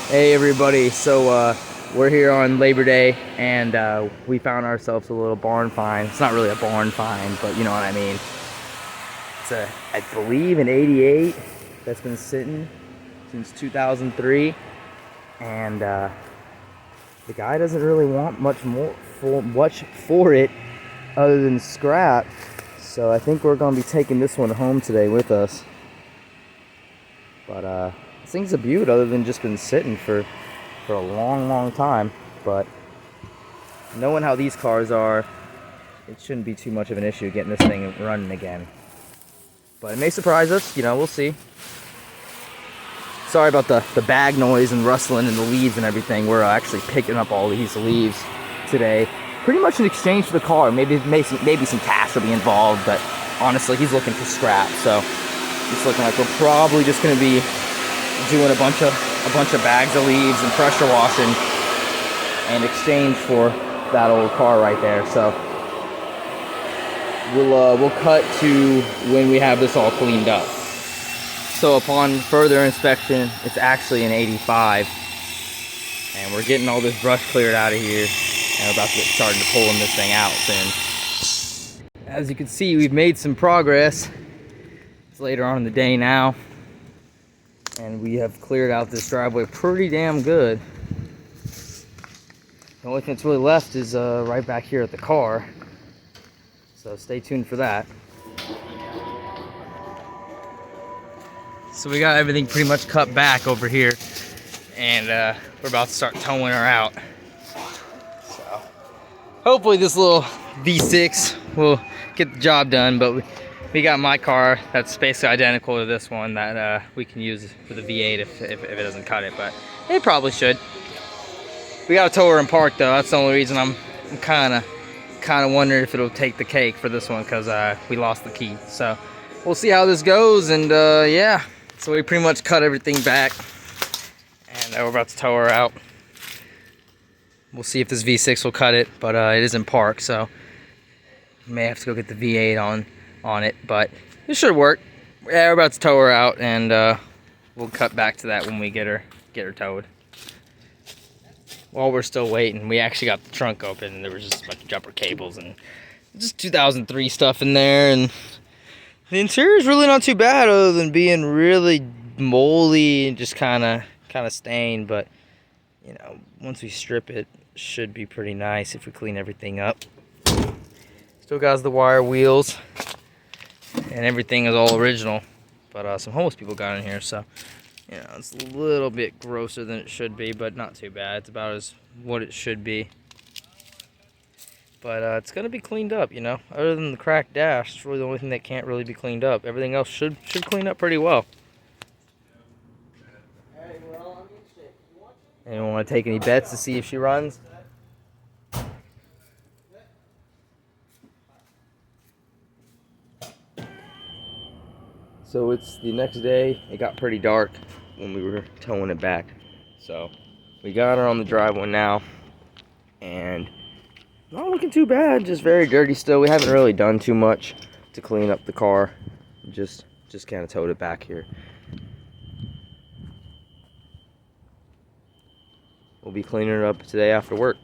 Hey everybody, so we're here on Labor Day and we found ourselves a little barn find. It's not really a barn find, but you know what I mean. It's I believe an 88 that's been sitting since 2003 and the guy doesn't really want much for it other than scrap. So I think we're going to be taking this one home today with us. But this thing's a beaut other than just been sitting for a long time. But knowing how these cars are, it shouldn't be too much of an issue getting this thing running again. But it may surprise us, you know, we'll see. Sorry about the bag noise and rustling and the leaves and everything. We're actually picking up all these leaves today. Pretty much in exchange for the car. Maybe some cash will be involved, but honestly, he's looking for scrap. So it's looking like we're probably just going to be doing a bunch of bags of leaves and pressure washing in exchange for that old car right there. So we'll cut to when we have this all cleaned up. So upon further inspection, it's actually an 85, and we're getting all this brush cleared out of here, and we're about to get started to pulling this thing out soon. As you can see, we've made some progress. It's later on in the day now, and we have cleared out this driveway pretty damn good. The only thing that's really left is right back here at the car, so stay tuned for that. So we got everything pretty much cut back over here, and we're about to start towing her out. So hopefully this little V6 will get the job done, but we got my car that's basically identical to this one that we can use for the V8 if it doesn't cut it, but it probably should. We got to tow her in park though. That's the only reason I'm kind of wondering if it'll take the cake for this one, because we lost the key. So we'll see how this goes, and yeah. So we pretty much cut everything back, and we're about to tow her out. We'll see if this V6 will cut it, but it is in park, so may have to go get the V8 on it, but it should work. Yeah, we're about to tow her out, and we'll cut back to that when we get her towed. While we're still waiting, we actually got the trunk open, and there was just a bunch of jumper cables and just 2003 stuff in there, and the interior is really not too bad other than being really moldy and just kind of stained, but you know, once we strip it, should be pretty nice if we clean everything up. Still got the wire wheels, and everything is all original, but some homeless people got in here, so you know, it's a little bit grosser than it should be, but not too bad. It's about as what it should be. But it's gonna be cleaned up, you know. Other than the cracked dash, it's really the only thing that can't really be cleaned up. Everything else should clean up pretty well. Anyone want to take any bets to see if she runs? So it's the next day. It got pretty dark when we were towing it back. So we got her on the driveway now, and not looking too bad, just very dirty still. We haven't really done too much to clean up the car. Just kind of towed it back here. We'll be cleaning it up today after work.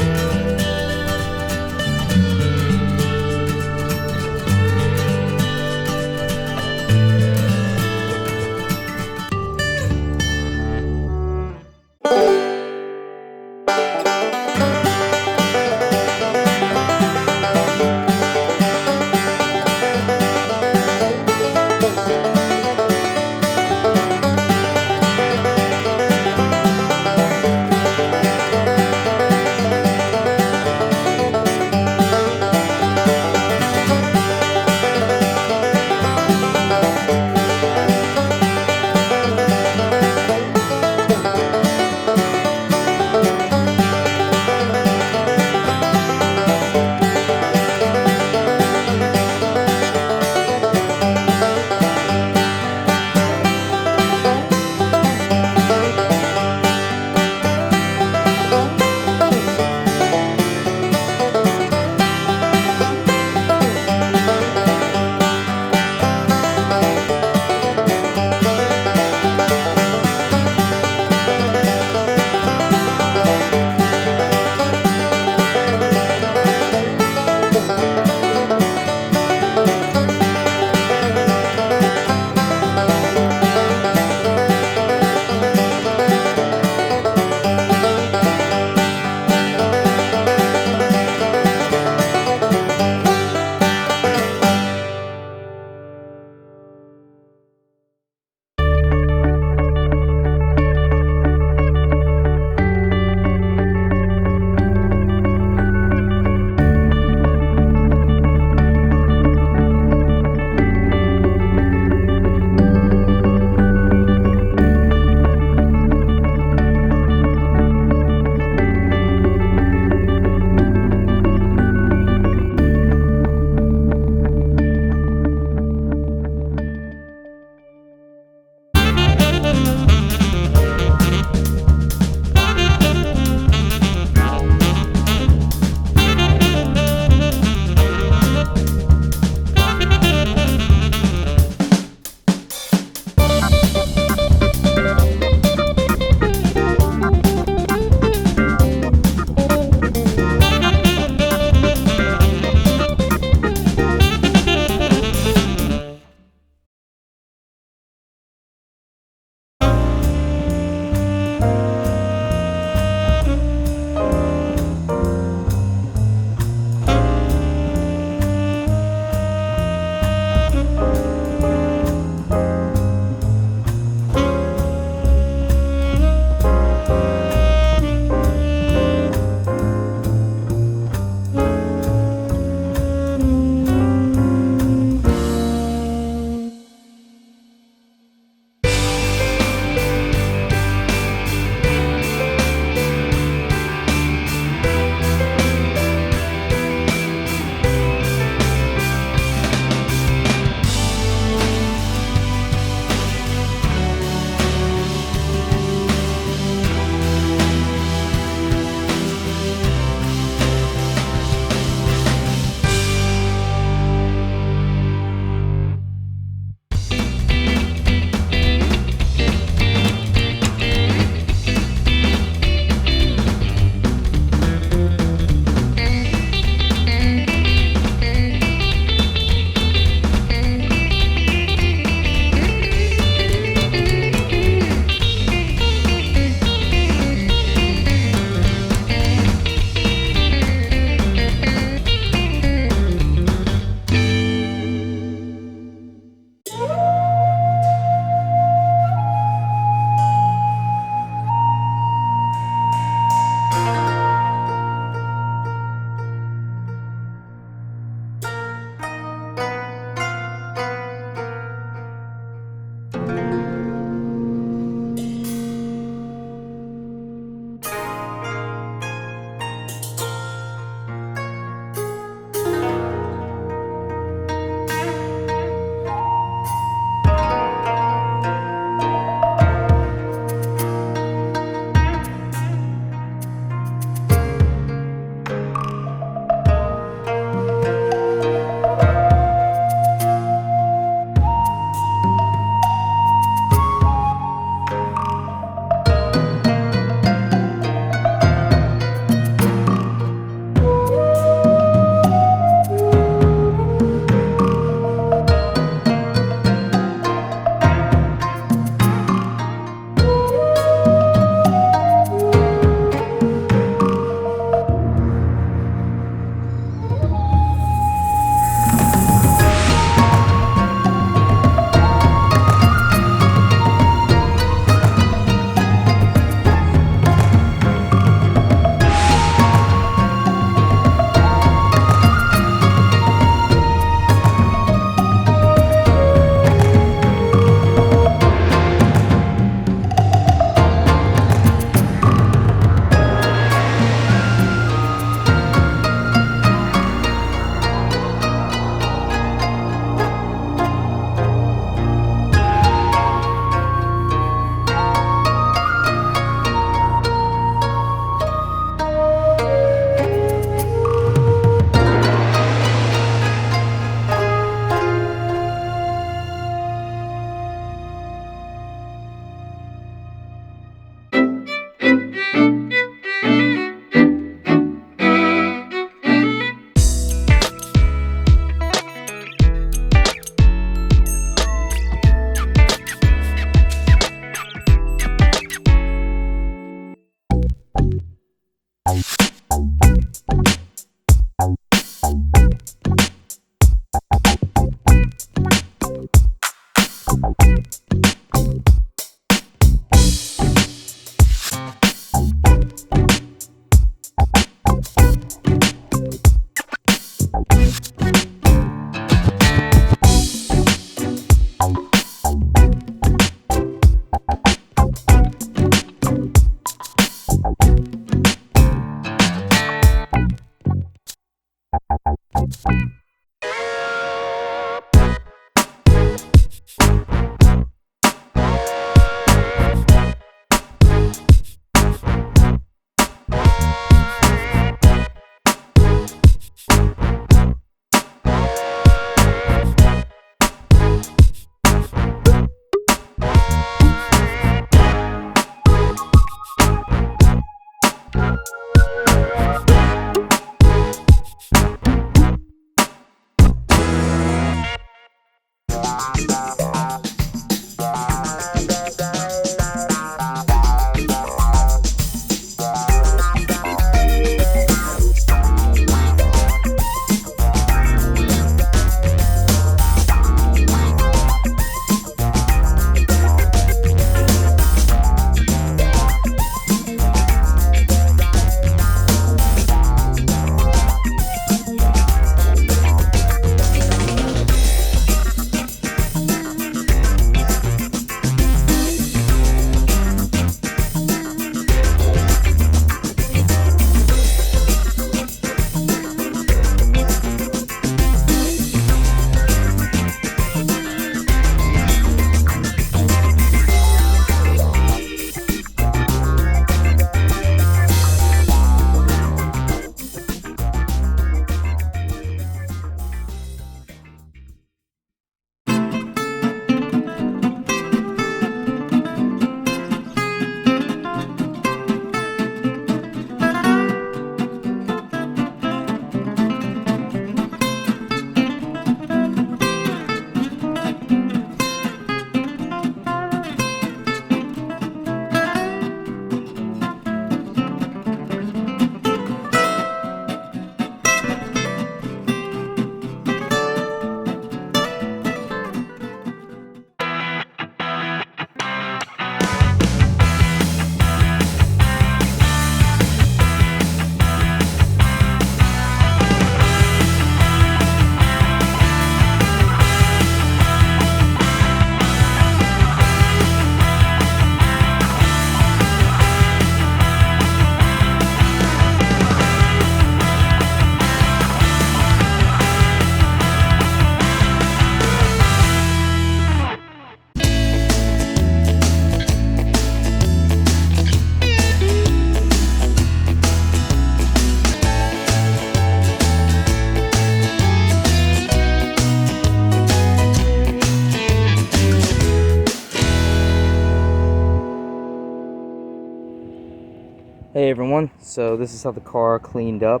Hey everyone, so this is how the car cleaned up.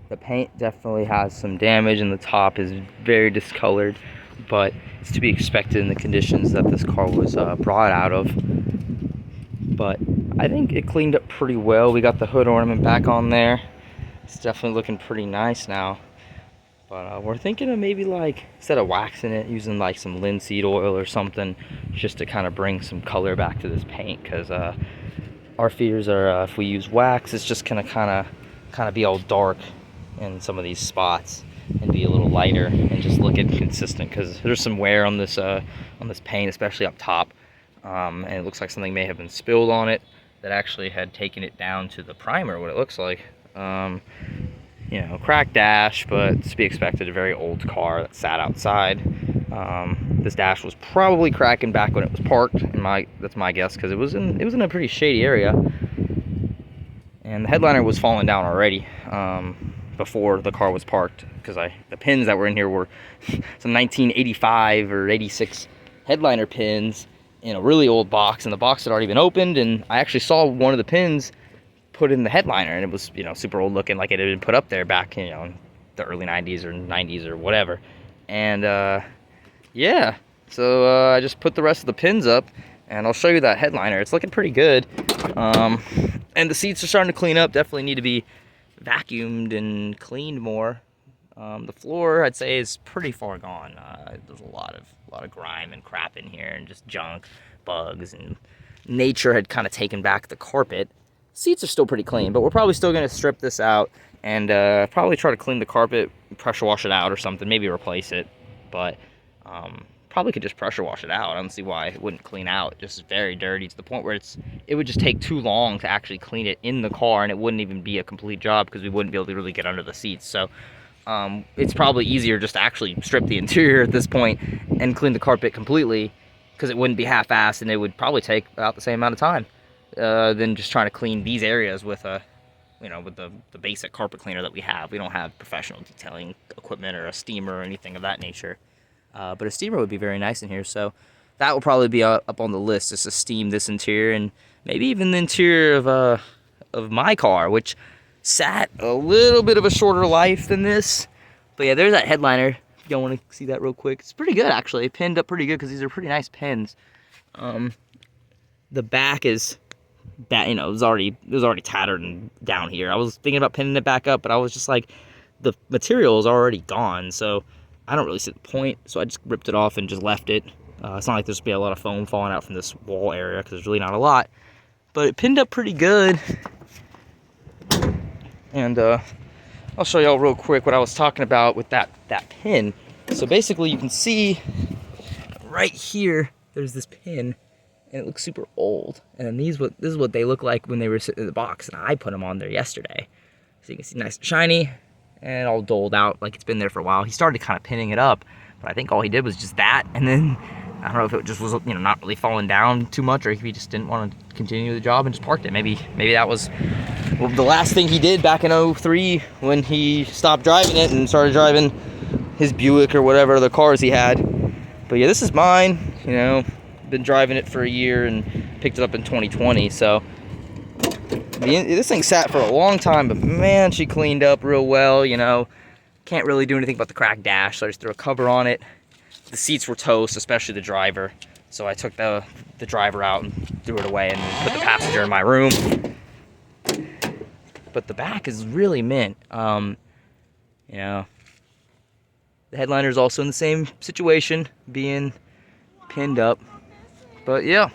The paint definitely has some damage and the top is very discolored, but it's to be expected in the conditions that this car was brought out of. But I think it cleaned up pretty well. We got the hood ornament back on there. It's definitely looking pretty nice now. But we're thinking of maybe, like, instead of waxing it, using like some linseed oil or something, just to kind of bring some color back to this paint, because our fears are if we use wax, it's just gonna kind of be all dark in some of these spots and be a little lighter and just look inconsistent, because there's some wear on this paint, especially up top, and it looks like something may have been spilled on it that actually had taken it down to the primer, what it looks like. You know, cracked dash, but to be expected. A very old car that sat outside. This dash was probably cracking back when it was parked, that's my guess, because it was in a pretty shady area, and the headliner was falling down already before the car was parked, because the pins that were in here were some 1985 or 86 headliner pins in a really old box, and the box had already been opened, and I actually saw one of the pins put in the headliner, and it was, you know, super old looking, like it had been put up there back, you know, in the early 90s or 90s or whatever. And yeah, so I just put the rest of the pins up, and I'll show you that headliner. It's looking pretty good. And the seats are starting to clean up. Definitely need to be vacuumed and cleaned more. The floor, I'd say, is pretty far gone. There's a lot of grime and crap in here, and just junk, bugs, and nature had kind of taken back the carpet. Seats are still pretty clean, but we're probably still going to strip this out and probably try to clean the carpet, pressure wash it out or something, maybe replace it. But probably could just pressure wash it out. I don't see why it wouldn't clean out. Just very dirty to the point where it would just take too long to actually clean it in the car, and it wouldn't even be a complete job because we wouldn't be able to really get under the seats. So it's probably easier just to actually strip the interior at this point and clean the carpet completely, because it wouldn't be half-assed, and it would probably take about the same amount of time than just trying to clean these areas with with the basic carpet cleaner that we have. We don't have professional detailing equipment or a steamer or anything of that nature. But a steamer would be very nice in here, so that will probably be up on the list, just to steam this interior, and maybe even the interior of my car, which sat a little bit of a shorter life than this. But yeah, there's that headliner. If you want to see that real quick, it's pretty good actually. It pinned up pretty good because these are pretty nice pins. The back is that, it was already tattered and down here. I was thinking about pinning it back up, but I was just like, the material is already gone, so I don't really see the point. So I just ripped it off and just left it. It's not like there's gonna be a lot of foam falling out from this wall area, because there's really not a lot, but it pinned up pretty good. And I'll show y'all real quick what I was talking about with that pin. So basically, you can see right here there's this pin, and it looks super old. And then this is what they look like when they were sitting in the box, and I put them on there yesterday. So you can see nice and shiny and all doled out like it's been there for a while. He started kind of pinning it up, but I think all he did was just that, and then I don't know if it just was, not really falling down too much, or if he just didn't want to continue the job and just parked it. Maybe that was the last thing he did back in 03 when he stopped driving it and started driving his Buick or whatever other cars he had. But yeah, this is mine. Been driving it for a year and picked it up in 2020. So this thing sat for a long time, but man, she cleaned up real well. Can't really do anything about the cracked dash, so I just threw a cover on it. The seats were toast, especially the driver. So I took the driver out and threw it away and put the passenger in my room. But the back is really mint. The headliner is also in the same situation, being pinned up. But yeah.